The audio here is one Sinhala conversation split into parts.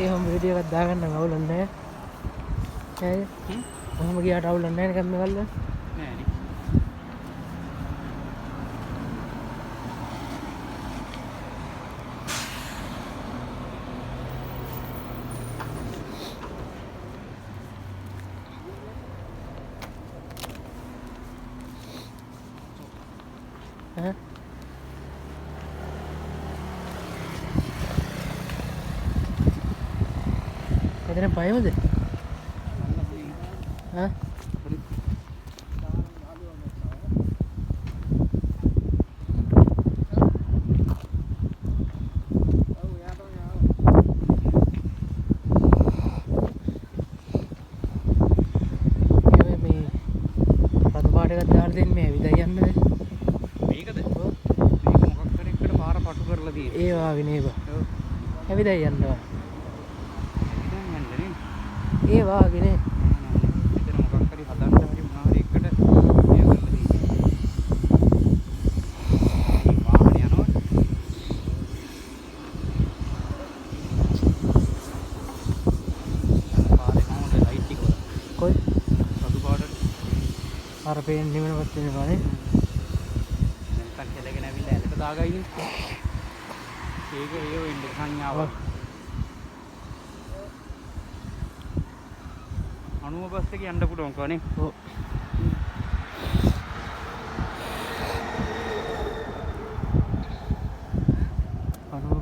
ඒ හොම වීඩියෝ එකක් දාගන්න අවුලක් නැහැ. නේද? කොහොම ගියාට අවුලක් නැහැ නේ කම්ම ගල්ල. නෑ නේ. ඈ එතන පයමද? ඈ දාලා දෙන්නේ මේ විදයි යන්නද? මේකද? ඔව්. මේක මොකක් හරි එකට පාර පටු කරලා තියෙන්නේ. ඒ වාගේ නේද? ඔව්. ඇවිදයි යනවා. දැන් යන්නේ නේ. ඒ වාගේ නේ. මෙතන මොකක් හරි හදන්න හරි මොනවා හරි එකට මේ කරලා තියෙන්නේ. මේ වාහනේ යනවා. පාරේ කොහොමද ලයිට් ටික වල. කොයි? රතු පාටට. අර පේන නිවෙනවත් වෙනවා නේ. නැත්තම් කෙලගෙන ඇවිල්ලා ඇලට දාගයිනේ. ඒක ඒ වෙන්න සංඥාවක්. 90 බස් එකේ යන්න පුළුවන් කනේ. ඔව්.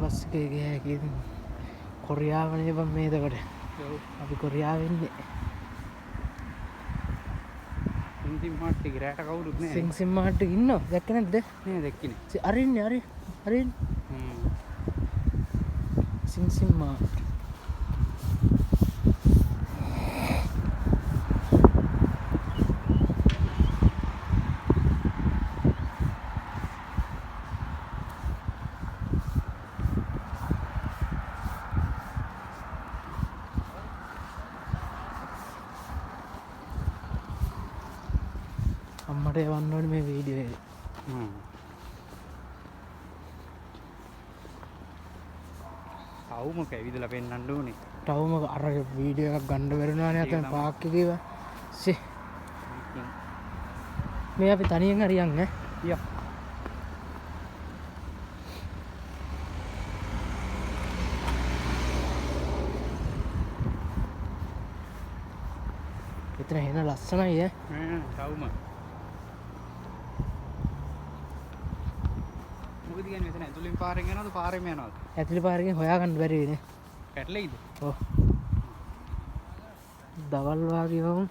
බස් එකේ ගියා කියන කොරියාවනේ බම් මේ දකට. ඔව්. අපි කොරියාවෙ ඉන්නේ. සිංසිම් මාට් එකේ රැට කවුරුත් නැහැ. සිංසිම් මාට් එකේ ඉන්නව දැක්ක නැද්ද? නේ දැක්කනේ. අරින්නේ අරින්. සිංසිම් මාට්. අම්මට එවන්න ඕනේ මේ වීඩියෝ එක. අවුමක ඇවිදලා පෙන්නන්න ඕනේ. ටවුම අර වීඩියෝ එකක් ගන්න බැරිුණානේ අතන පාක් එකේ වා. සි. මේ අපි තනියෙන් හරි යන්නේ. යා. එතන එන ලස්සනයි ඈ. ටවුම. මොකද කියන්නේ මෙතන ඇතුලින් පාරෙන් යනවද පාරෙම යනවද? ඇතුලේ පාරකින් හොයාගන්න බැරි වෙන්නේ. පැටලෙයිද? ඔව්. දවල් වාගේ වුන්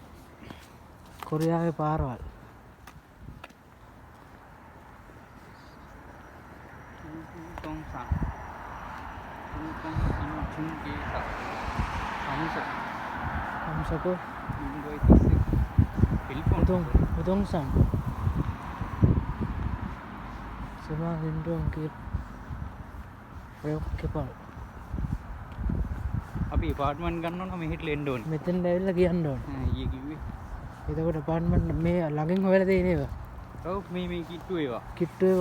කොරියාවේ පාරවල්. තොන්සන්. චුන්ගේ අම්සකෝ Munggoy tisik. Telepon. udong san. Sama hindong kip. Reok kipal. අපි apartment ගන්න ඕන මෙහෙට එන්න ඕනේ. මෙතෙන් ඇවිල්ලා කියන්න ඕනේ. ඊයේ කිව්වේ. එතකොට apartment මේ ළඟින් හොයලා දෙන්නේ නේද? ඔව් මේ කිට්ටු ඒවා. කිට්ටු ඒවා